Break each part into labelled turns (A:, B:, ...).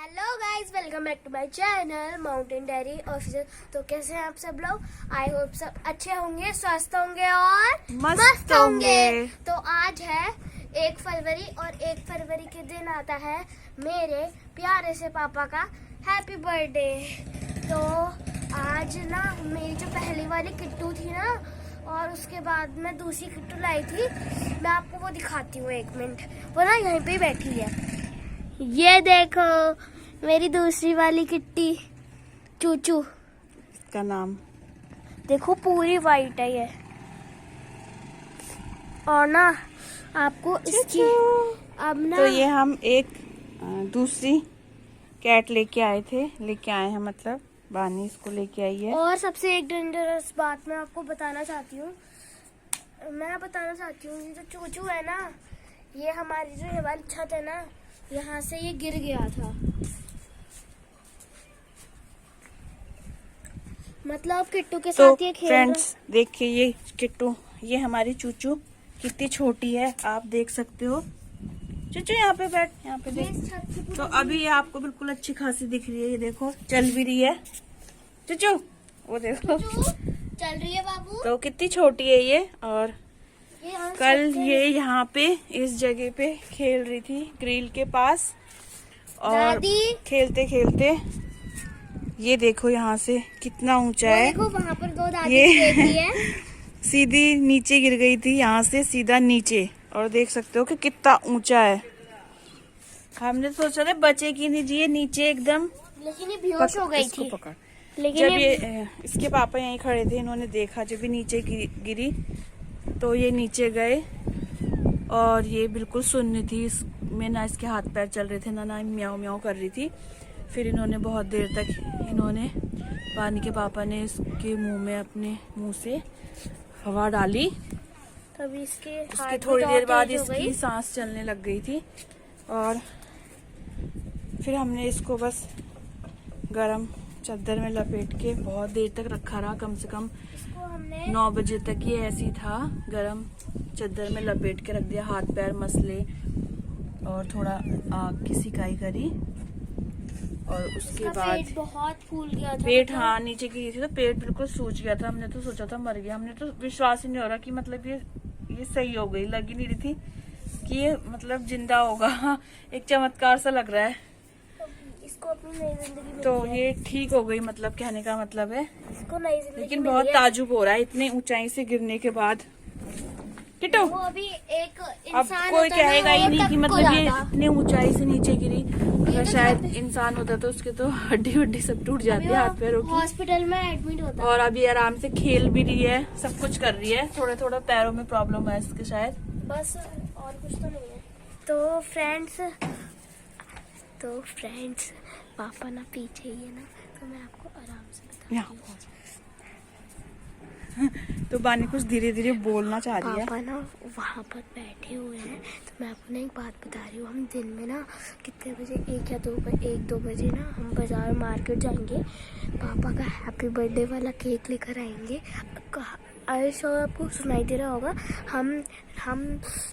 A: Hello guys, welcome back to my channel mountain diary official. तो कैसे हैं आप सब लोग? आई होप सब अच्छे होंगे, स्वस्थ होंगे और मस्त होंगे। तो आज है 1 फरवरी और 1 फरवरी के दिन आता है मेरे प्यारे से पापा का हैप्पी बर्थडे। तो आज ना मेरी जो पहली वाली किट्टू थी ना, और उसके बाद मैं दूसरी किट्टू लाई थी। मैं आपको वो दिखाती हूँ, 1 मिनट। वो ना यहीं पे बैठी है। ये देखो मेरी दूसरी वाली किट्टी चूचू।
B: इसका नाम
A: देखो पूरी वाइट है ये। और ना आपको इसकी अब ना
B: तो ये हम एक दूसरी कैट लेके आए हैं, मतलब बानी इसको लेके आई है।
A: और सबसे एक डेंजरस बात मैं आपको बताना चाहती हूँ। ये जो चूचू है ना, ये हमारी जो ये वाली छत है ना, यहाँ से ये गिर गया था। मतलब किट्टू के साथ ये खेल
B: फ्रेंड्स देखिए, ये किट्टू, ये हमारी चूचू कितनी छोटी है, आप देख सकते हो। चूचू यहाँ पे बैठ, यहाँ पे देख। तो अभी ये आपको बिल्कुल अच्छी खासी दिख रही है, ये देखो चल भी रही है चूचू, वो देखो
A: चल रही है बाबू।
B: तो कितनी छोटी है ये। और कल ये यहाँ पे इस जगह पे खेल रही थी ग्रिल के पास, और खेलते खेलते ये देखो यहाँ से कितना ऊंचा है।
A: देखो वहाँ पर 2 दादी
B: ये
A: है।
B: सीधी नीचे गिर गई थी, यहाँ से सीधा नीचे, और देख सकते हो कि कितना ऊंचा है। हमने सोचा था बचेगी नहीं जी ये नीचे एकदम,
A: लेकिन ये बेहोश हो गई थी।
B: पकड़।
A: लेकिन
B: जब ये इसके पापा यहीं खड़े थे, इन्होंने देखा जब ये नीचे गिरी तो ये नीचे गए, और ये बिल्कुल सुन्न थी। इसमें ना इसके हाथ पैर चल रहे थे, ना म्याऊ म्याऊ कर रही थी। फिर इन्होंने बहुत देर तक बानी के पापा ने इसके मुंह में अपने मुंह से हवा डाली,
A: तभी इसके
B: थोड़ी देर बाद इसकी सांस चलने लग गई थी। और फिर हमने इसको बस गरम चादर में लपेट के बहुत देर तक रखा रहा। कम से कम 9 बजे तक ये ऐसी था, गरम चादर में लपेट के रख दिया। हाथ पैर मसले और थोड़ा आग की सिकाई करी, और उसके बाद
A: पेट बहुत फूल गया था।
B: पेट, हाँ, नीचे गिरी थी तो पेट बिल्कुल सूज गया था। हमने तो सोचा था मर गया। हमने तो विश्वास ही नहीं हो रहा कि मतलब ये सही हो गई। लग ही नहीं रही थी कि ये मतलब जिंदा होगा। एक चमत्कार सा लग रहा है।
A: इसको अपनी नई जिंदगी
B: तो ये ठीक हो गई, मतलब कहने का मतलब है।
A: इसको नई जिंदगी
B: लेकिन बहुत ताजुब हो रहा है इतने ऊंचाई से गिरने के बाद। किट्टू,
A: वो अभी एक
B: अब
A: इंसान
B: कोई कहेगा ही नहीं कि मतलब ये
A: जाता।
B: इतनी ऊंचाई से नीचे गिरी। अगर शायद इंसान होता तो उसके तो हड्डी सब टूट जाती है, हाथ पैरों की।
A: हॉस्पिटल में एडमिट होता।
B: और अभी आराम से खेल भी रही है, सब कुछ कर रही है। थोड़ा थोड़ा पैरों में प्रॉब्लम है इसके शायद,
A: बस, और कुछ तो नहीं है। तो फ्रेंड्स पापा ना पीछे ही है ना, तो मैं आपको आराम से बताती हूँ।
B: तो बानी कुछ धीरे धीरे बोलना चाह रही है।
A: पापा ना वहाँ पर बैठे हुए हैं। तो मैं आपको ना एक बात बता रही हूँ। हम दिन में ना कितने बजे, 1 या 2 बजे ना हम बाजार मार्केट जाएंगे। पापा का हैप्पी बर्थडे वाला केक लेकर आएंगे। आई शो आपको सुनाई दे रहा होगा। हम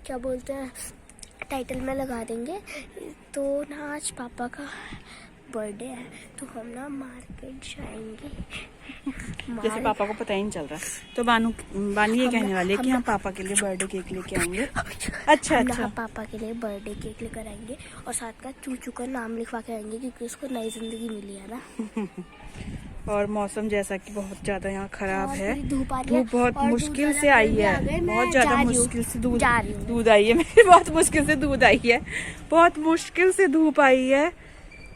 A: क्या बोलते हैं, टाइटल में लगा देंगे। तो ना आज पापा का बर्थडे है, तो हम ना मार्केट जाएंगे।
B: जैसे पापा को पता ही नहीं चल रहा। तो बानी ये कहने वाले कि हम पापा के लिए बर्थडे केक लेके आएंगे। अच्छा,
A: पापा के लिए बर्थडे केक लेकर आएंगे, और साथ का चूचू का नाम लिखवा के आएंगे, क्योंकि उसको नई जिंदगी मिली है ना।
B: और मौसम जैसा कि बहुत ज्यादा यहाँ खराब है,
A: धूप
B: बहुत मुश्किल से आई है, बहुत ज्यादा मुश्किल से दूध आई है। मेरी बहुत मुश्किल से दूध आई है, बहुत मुश्किल से धूप आई है।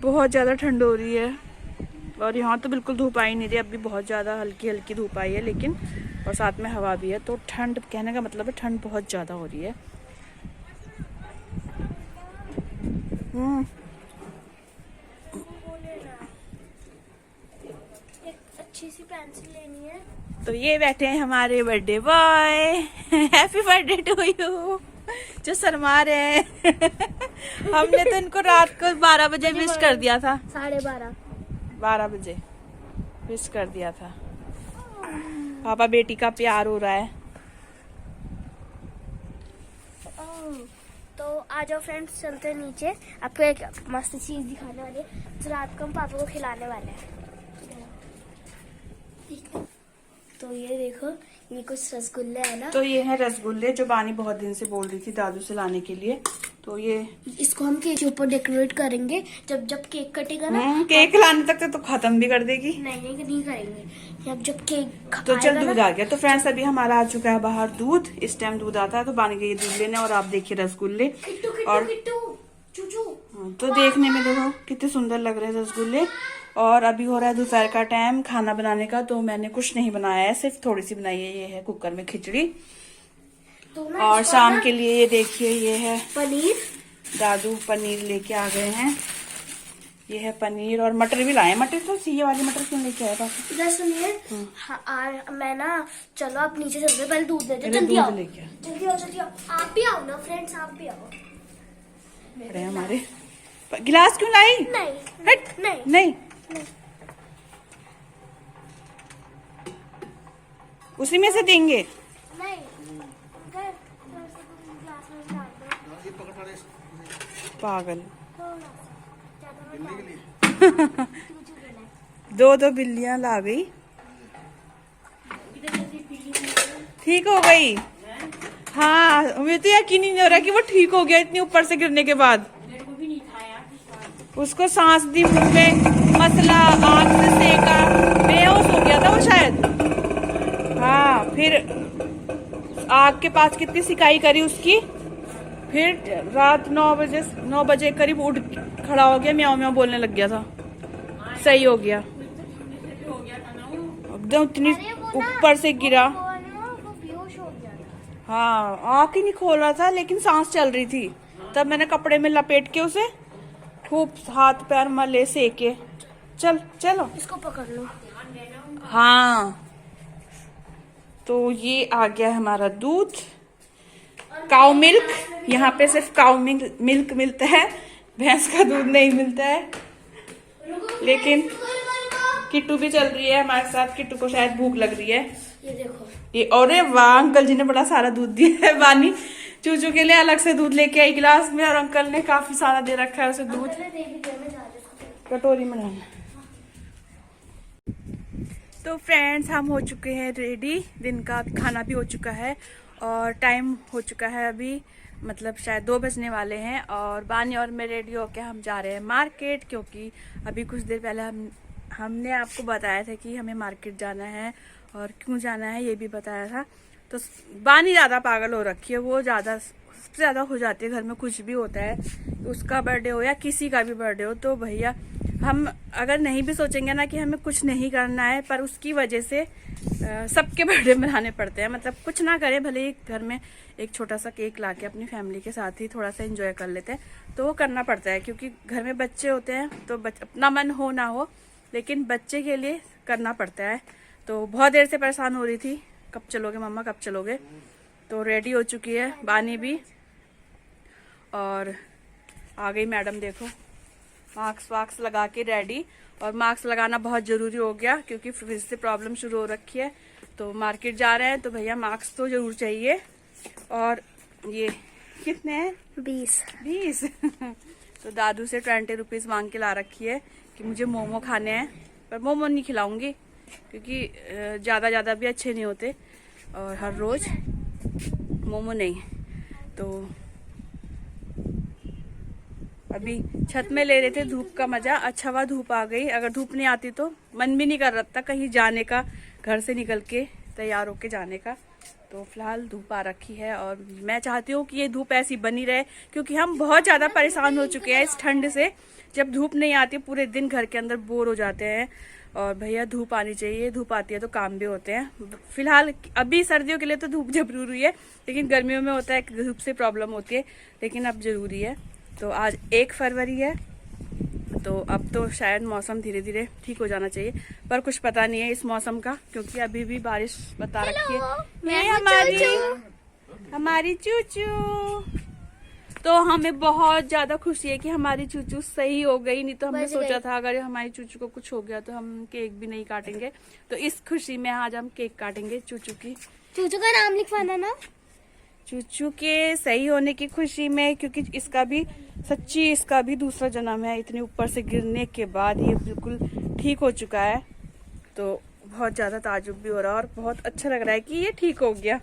B: बहुत ज्यादा ठंड हो रही है, और यहाँ तो बिल्कुल धूप आई नहीं रही। अभी बहुत ज्यादा हल्की हल्की धूप आई है, लेकिन और साथ में हवा भी है। तो ठंड, कहने का मतलब है ठंड बहुत ज्यादा हो रही है।
A: अच्छी सी पेंसिल लेनी है।
B: तो ये बैठे हैं हमारे birthday boy. Happy birthday to you, जो शर्मा रहे हैं। हमने तो इनको रात को 12 बजे विश कर दिया था। 12:30 बजे विश कर दिया था। पापा बेटी का प्यार हो रहा है।
A: तो आ जाओ फ्रेंड्स, चलते हैं नीचे। आपको एक मस्त चीज दिखाने वाले हैं जो रात को हम पापा को खिलाने वाले हैं। तो ये देखो, ये कुछ रसगुल्ले है ना।
B: तो ये है रसगुल्ले जो बानी बहुत दिन से बोल रही थी दादू से लाने के लिए। तो ये
A: इसको हम केक के ऊपर डेकोरेट करेंगे। जब जब केक कटेगा ना,
B: केक लाने तक तो खत्म भी कर देगी।
A: नहीं करेंगे। जब केक
B: तो चल दूध आ गया। तो फ्रेंड्स अभी हमारा आ चुका है बाहर दूध। इस टाइम दूध आता है तो बानी गई दूध लेने। और आप देखिए रसगुल्ले। और तो देखने में देखो कितने सुंदर लग रहे हैं रसगुल्ले। और अभी हो रहा है दोपहर का टाइम खाना बनाने का। तो मैंने कुछ नहीं बनाया है, सिर्फ थोड़ी सी बनाई है। ये है कुकर में खिचड़ी। और शाम के लिए ये देखिए, ये है
A: पनीर।
B: दादू पनीर लेके आ गए हैं। ये है पनीर और मटर भी लाए। मटर तो ये वाली मटर क्यों लेके आए पापा?
A: इधर सुनिए, मैं ना, चलो आप नीचे चलते हैं, पहले दूध देते हैं। जल्दी आओ, जल्दी आओ। आप भी आओ ना फ्रेंड्स, आप भी आओ।
B: अरे हमारे गिलास क्यों लाई? नहीं। उसी में से देंगे।
A: नहीं,
B: पागल। दो बिल्लियां ला गई। ठीक हो गई। हाँ, मुझे तो यकीन ही नहीं हो रहा कि वो ठीक हो गया इतनी ऊपर से गिरने के बाद। उसको सांस दी मुंह में, मसला आग से सेका, बेहोश हो गया था वो शायद। हाँ, फिर आग के पास कितनी सिकाई करी उसकी। फिर रात 9 बजे करीब उठ खड़ा हो गया, म्याऊं म्याऊं बोलने लग गया था। सही हो गया एकदम, इतनी ऊपर से गिरा। हाँ, आँख ही नहीं खोल रहा था लेकिन सांस चल रही थी। तब मैंने कपड़े में लपेट के उसे खूब हाथ पैर मले सेके। चलो
A: इसको पकड़ लो।
B: हाँ, तो ये आ गया हमारा दूध, काउ मिल्क। यहाँ पे सिर्फ काउ मिल्क मिलता है, भैंस का दूध नहीं मिलता है। लेकिन किट्टू भी चल रही है हमारे साथ। किट्टू को शायद भूख लग रही है।
A: ये देखो,
B: ये और वाह, अंकल जी ने बड़ा सारा दूध दिया है। बानी चूचू के लिए अलग से दूध लेके आई गिलास में, और अंकल ने काफी सारा दे रखा है उसे दूध कटोरी में डालना। तो फ्रेंड्स हम हो चुके हैं रेडी। दिन का खाना भी हो चुका है और टाइम हो चुका है अभी, मतलब शायद 2 बजने वाले हैं। और बानी और मैं रेडी होके हम जा रहे हैं मार्केट, क्योंकि अभी कुछ देर पहले हमने आपको बताया था कि हमें मार्केट जाना है। और क्यों जाना है ये भी बताया था। तो बानी ज़्यादा पागल हो रखी है, वो सबसे ज़्यादा हो जाती है। घर में कुछ भी होता है, उसका बर्थडे हो या किसी का भी बर्थडे हो, तो भैया हम अगर नहीं भी सोचेंगे ना कि हमें कुछ नहीं करना है, पर उसकी वजह से सबके बर्थडे मनाने पड़ते हैं। मतलब कुछ ना करें, भले ही घर में एक छोटा सा केक लाके अपनी फैमिली के साथ ही थोड़ा सा एंजॉय कर लेते हैं, तो वो करना पड़ता है। क्योंकि घर में बच्चे होते हैं तो अपना मन हो ना हो, लेकिन बच्चे के लिए करना पड़ता है। तो बहुत देर से परेशान हो रही थी, कब चलोगे मम्मा, कब चलोगे। तो रेडी हो चुकी है बानी भी, और आ गई मैडम। देखो मास्क लगा के रेडी। और मास्क लगाना बहुत ज़रूरी हो गया क्योंकि फिर से प्रॉब्लम शुरू हो रखी है। तो मार्केट जा रहे हैं तो भैया मास्क तो ज़रूर चाहिए। और ये कितने हैं? 20। तो दादू से 20 रुपीज़ मांग के ला रखी है कि मुझे मोमो खाने हैं, पर मोमो नहीं खिलाऊंगी क्योंकि ज़्यादा भी अच्छे नहीं होते, और हर रोज़ मोमो नहीं। तो अभी छत में ले रहे थे धूप का मजा। अच्छा हुआ धूप आ गई, अगर धूप नहीं आती तो मन भी नहीं कर रहा था कहीं जाने का, घर से निकल के तैयार होके जाने का। तो फिलहाल धूप आ रखी है और मैं चाहती हूँ कि ये धूप ऐसी बनी रहे, क्योंकि हम बहुत ज़्यादा परेशान हो चुके हैं इस ठंड से। जब धूप नहीं आती पूरे दिन घर के अंदर बोर हो जाते हैं, और भैया धूप आनी चाहिए। धूप आती है तो काम भी होते हैं। फिलहाल अभी सर्दियों के लिए तो धूप जरूरी है, लेकिन गर्मियों में होता है कि धूप से प्रॉब्लम होती है, लेकिन अब जरूरी है। तो आज 1 फरवरी है, तो अब तो शायद मौसम धीरे धीरे ठीक हो जाना चाहिए, पर कुछ पता नहीं है इस मौसम का, क्योंकि अभी भी बारिश बता रखी है। हमारी चूचू। तो हमें बहुत ज्यादा खुशी है कि हमारी चूचू सही हो गई, नहीं तो हमने सोचा था अगर हमारी चूचू को कुछ हो गया तो हम केक भी नहीं काटेंगे। तो इस खुशी में आज हम केक काटेंगे चूचू की।
A: चूचू का नाम लिखवाना ना।
B: चूचू के सही होने की खुशी में, क्योंकि इसका भी दूसरा जन्म है। इतने ऊपर से गिरने के बाद ये बिल्कुल ठीक हो चुका है, तो बहुत ज़्यादा ताजुब भी हो रहा है और बहुत अच्छा लग रहा है कि ये ठीक हो गया।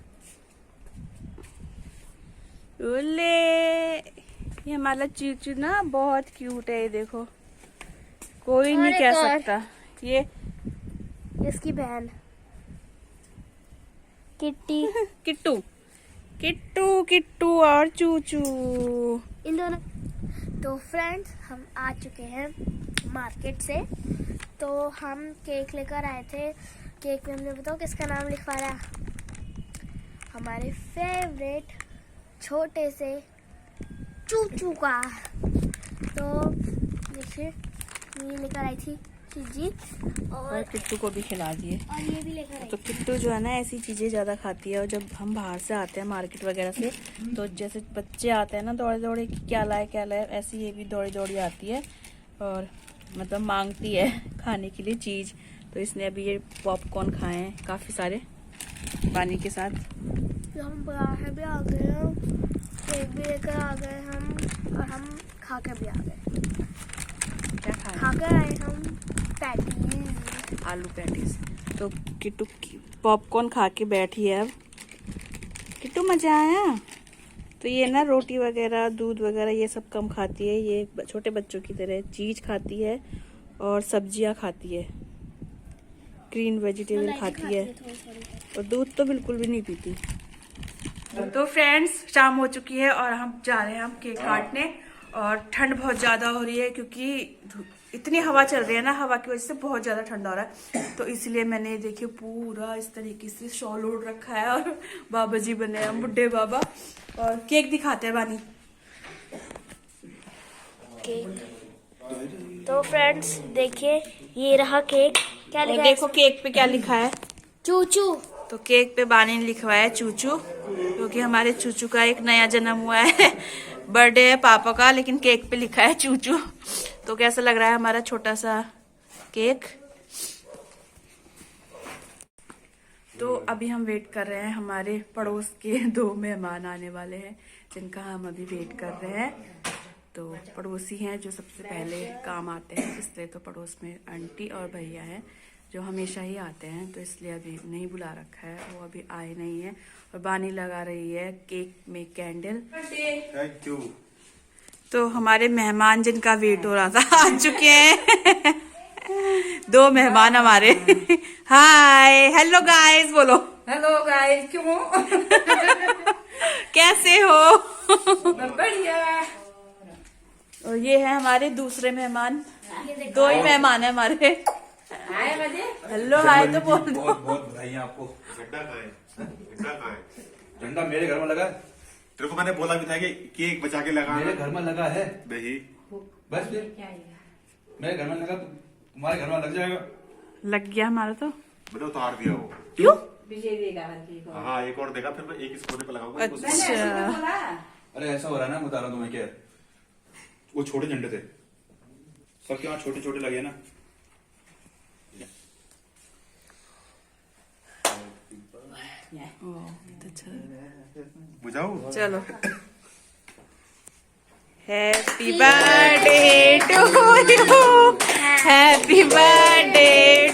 B: ओले, ये हमारा चूचू ना बहुत क्यूट है, ये देखो, कोई नहीं कह सकता। ये
A: इसकी बहन किट्टी
B: किट्टू किट्टू किट्टू और चूचू,
A: इन दोनों। तो फ्रेंड्स, हम आ चुके हैं मार्केट से। तो हम केक लेकर आए थे। केक में हमने बताओ किसका नाम लिखवाया, हमारे फेवरेट छोटे से चूचू का। तो देखिए, ये लेकर आई थी चीजी
B: और किट्टू को भी खिला दिए।
A: और ये भी लेकर आई।
B: तो किट्टू जो है ना ऐसी चीजें ज्यादा खाती है, और जब हम बाहर से आते हैं मार्केट वगैरह से, तो जैसे बच्चे आते हैं ना दौड़े दौड़े कि क्या लाए, ऐसी ये भी दौड़ी दौड़ी आती है और मतलब मांगती है खाने के लिए चीज। तो इसने अभी ये पॉपकॉर्न खाए हैं काफी सारे पानी के साथ।
A: तो हम बाहर भी आ गए हैं, केक भी लेकर आ गए हम, और हम खा के भी आ गए।
B: क्या खाए?
A: खा कर आए हम पैटीज,
B: आलू पैटीज। तो किट्टू पॉपकॉर्न खा के बैठी है अब। किट्टू मजा आया? तो ये ना रोटी वगैरह दूध वगैरह ये सब कम खाती है, ये छोटे बच्चों की तरह चीज खाती है और सब्जियां खाती है, ग्रीन वेजिटेबल खाती है, और दूध तो बिल्कुल भी नहीं पीती। तो फ्रेंड्स, शाम हो चुकी है और हम जा रहे हैं हम केक काटने। और ठंड बहुत ज़्यादा हो रही है क्योंकि इतनी हवा चल रही है ना, हवा की वजह से बहुत ज़्यादा ठंडा हो रहा है। तो इसलिए मैंने देखिए पूरा इस तरीके से शॉल ओढ़ रखा है, और बाबा जी बने हैं, बुड्ढे बाबा। और केक दिखाते हैं बानी।
A: केक। तो फ्रेंड्स देखिए, ये रहा केक। क्या लिखा है?
B: देखो केक पे क्या लिखा है,
A: चूचू।
B: तो केक पे बानी ने लिखवाया है चूचू, क्योंकि हमारे चूचू का एक नया जन्म हुआ है। बर्थडे है पापा का, लेकिन केक पे लिखा है चूचू। तो कैसा लग रहा है हमारा छोटा सा केक। तो अभी हम वेट कर रहे हैं, हमारे पड़ोस के 2 मेहमान आने वाले हैं जिनका हम अभी वेट कर रहे हैं। तो पड़ोसी हैं जो सबसे पहले काम आते हैं, इसलिए तो पड़ोस में आंटी और भैया हैं जो हमेशा ही आते हैं, तो इसलिए अभी नहीं बुला रखा है, वो अभी आए नहीं है। और बानी लगा रही है केक में कैंडल।
C: Thank you.
B: तो हमारे मेहमान जिनका वेट हो रहा था आ चुके हैं। 2 मेहमान हमारे। हाय, हेलो गाइस बोलो।
D: हेलो गाइस, क्यों?
B: कैसे हो?
D: बढ़िया।
B: और ये है हमारे दूसरे मेहमान, 2 ही मेहमान है हमारे।
D: आए मजे?
B: हेलो हाय तो बोल दो।
C: बहुत बहुत बधाई आपको।
E: झंडा कहाँ है? झंडा कहाँ है?
C: झंडा मेरे घर में लगा है।
E: तेरे को मैंने बोला भी था कि केक बचा के लगाना।
C: मेरे घर में लगा है।
E: नहीं,
C: बस फिर मेरे घर में लगा, तुम्हारे घर में लग जाएगा।
B: लग गया हमारा तो।
E: मैंने उतार दिया वो।
B: क्यों?
D: विजय देगा हर चीज को।
E: हाँ, एक और देगा, फिर मैं एक इस कोने पे लगाऊंगा। एक उस-
D: मैंने ऐसे तो बोला।
C: अरे ऐसा हो रहा है ना, बता रहा हूँ तुम्हें क्या। वो छोटे झंडे थे, सबके वहाँ छोटे छोटे लगे ना।
E: बुझाओ।
B: चलो, happy birthday to you, happy birthday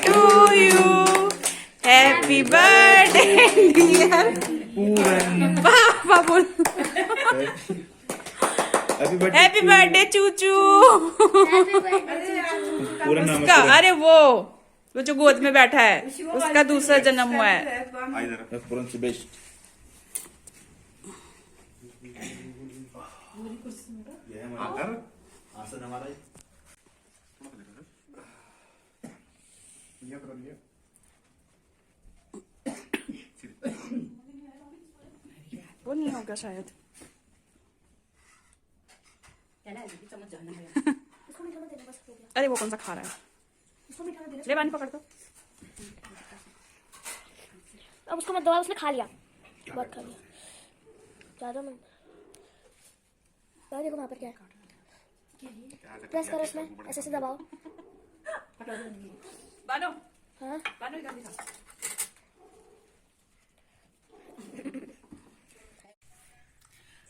B: to you, happy birthday dear पापा बोल। Happy birthday Chuchu.
C: पूरा नाम
B: उसका, अरे वो जो गोद में बैठा है उसका दूसरा जन्म हुआ है।
E: आ इधर।
C: पूरन से बेस्ट।
E: आकर
C: आसन हमारा ही।
B: वो नहीं होगा शायद। अरे वो कौन सा खा रहा है? ले पानी पकड़ दो।
A: अब उसको मत दबा, उसने खा लिया, बहुत खा लिया, ज्यादा मत। देखो वहाँ पर क्या है, प्रेस करो उसमें, ऐसे ऐसे दबाओ।
B: बानो,
A: हाँ,
B: बानो इधर दिखा।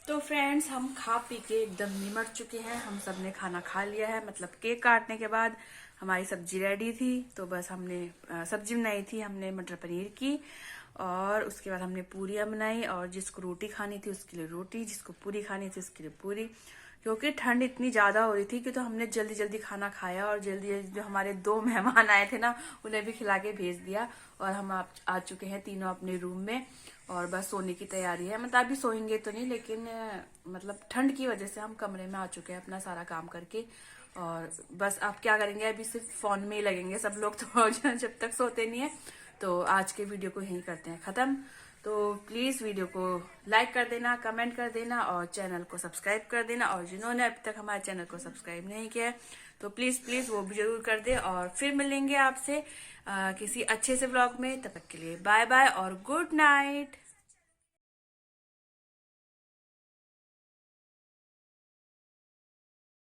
B: तो फ्रेंड्स, हम खा पी के एकदम निमट चुके हैं। हम सब ने खाना खा लिया है, मतलब केक काटने के बाद हमारी सब्जी रेडी थी। तो बस हमने सब्जी बनाई थी, हमने मटर पनीर की, और उसके बाद हमने पूरियां बनाई, और जिसको रोटी खानी थी उसके लिए रोटी, जिसको पूरी खानी थी उसके लिए पूरी। क्योंकि ठंड इतनी ज्यादा हो रही थी कि तो हमने जल्दी जल्दी खाना खाया, और जल्दी जल्दी जो हमारे 2 मेहमान आए थे ना, उन्हें भी खिला के भेज दिया। और हम आ चुके हैं तीनों अपने रूम में, और बस सोने की तैयारी है। मतलब अभी सोएंगे तो नहीं, लेकिन मतलब ठंड की वजह से हम कमरे में आ चुके हैं अपना सारा काम करके। और बस अब क्या करेंगे, अभी सिर्फ फोन में ही लगेंगे सब लोग, तो जब तक सोते नहीं है। तो आज के वीडियो को यहीं करते हैं खत्म। तो प्लीज वीडियो को लाइक कर देना, कमेंट कर देना, और चैनल को सब्सक्राइब कर देना। और जिन्होंने अभी तक हमारे चैनल को सब्सक्राइब नहीं किया है तो प्लीज वो भी जरूर कर दे। और फिर मिलेंगे आपसे किसी अच्छे से व्लॉग में। तब तक के लिए बाय बाय और गुड नाइट।